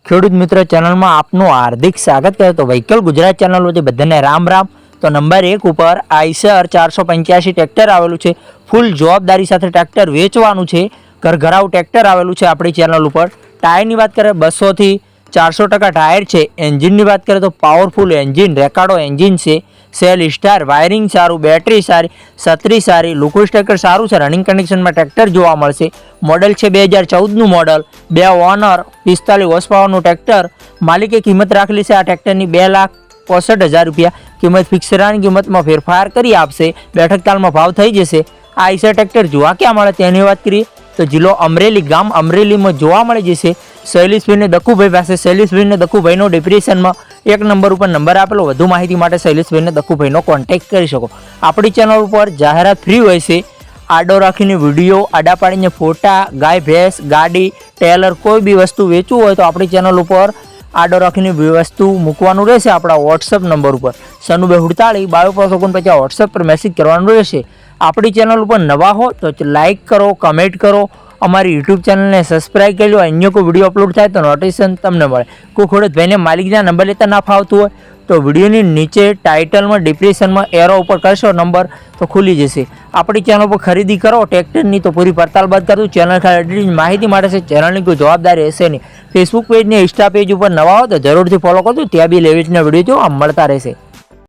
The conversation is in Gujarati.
ખેડૂત મિત્ર ચેનલમાં આપનું હાર્દિક સ્વાગત કરે તો વ્હીકલ ગુજરાત ચેનલ વચ્ચે બધાને રામ રામ। તો નંબર 1 ઉપર આઈસર 485 ટ્રેક્ટર આવેલું છે। ફૂલ જવાબદારી સાથે ટ્રેક્ટર વેચવાનું છે। ઘરઘરાવ ટ્રેક્ટર આવેલું છે આપણી ચેનલ ઉપર। ટાયરની વાત કરીએ 200 થી 400% ટાયર છે। એન્જિનની વાત કરીએ તો પાવરફુલ એન્જિન રેકાર્ડો એન્જિન છે। સેલ સ્ટાર વાયરિંગ સારું, બેટરી સારી, છત્રી સારી, લુકુસ ટ્રેક્ટર સારું છે। રનિંગ કન્ડિશનમાં ટ્રેક્ટર જોવા મળશે। મોડલ છે 2014નું મોડલ, 2 ઓનર, 45 હોર્સ પાવરનું ટ્રેક્ટર। માલિકે કિંમત રાખેલી છે આ ટ્રેક્ટરની 2,65,000 રૂપિયા। કિંમત ફિક્સ રહેવાની કિંમતમાં ફેરફાર કરી આપશે। બેઠક તાલમાં ભાવ થઈ જશે। આ આઈસર ટ્રેક્ટર જોવા ક્યાં મળે તેની વાત કરીએ તો જિલ્લો અમરેલી, ગામ અમરેલીમાં જોવા મળી જશે। શૈલેષભાઈને દકુભાઈ પાસે। શૈલેષભાઈને દકુભાઈનો ડિપ્રેશનમાં 1 નંબર ઉપર નંબર આપેલો। વધુ માહિતી માટે શૈલેષભાઈને દકુભાઈનો કોન્ટેક્ટ કરી શકો। આપણી ચેનલ ઉપર જાહેરાત ફ્રી હોય છે। આડો રાખીને વિડીયો, આડા પાડીને ફોટા, ગાય ભેંસ, ગાડી, ટેલર કોઈ બી વસ્તુ વેચવું હોય તો આપણી ચેનલ ઉપર આડો રાખીને વસ્તુ મૂકવાનું રહેશે આપણા વોટ્સઅપ નંબર ઉપર 9248 2250 વોટ્સઅપ પર મેસેજ કરવાનું રહેશે। આપણી ચેનલ ઉપર નવા હો તો લાઇક કરો, કમેન્ટ કરો, અમારી યુટ્યુબ ચેનલને સબસ્ક્રાઈબ કરી લો। અન્ય કોઈ વિડીયો અપલોડ થાય તો નોટિફિકેશન તમને મળે। કોઈ ખોડતભાઈને માલિકના નંબર લેતા ના ફાવતું હોય તો વિડીયોની નીચે ટાઇટલમાં ડિસ્ક્રિપ્શનમાં એરો ઉપર કરશો નંબર તો ખુલી જશે। આપણી ચેનલ પર ખરીદી કરો ટ્રેક્ટરની તો પૂરી પડતાલ બાદ કરતું। ચેનલ ખાલી માહિતી માટે છે, ચેનલની કોઈ જવાબદારી હશે નહીં। ફેસબુક પેજ ને ઇન્સ્ટા પેજ ઉપર નવા હો તો જરૂરથી ફોલો કરજો, ત્યાં બી લેવીટના વિડીયો જોવા મળતા રહેશે।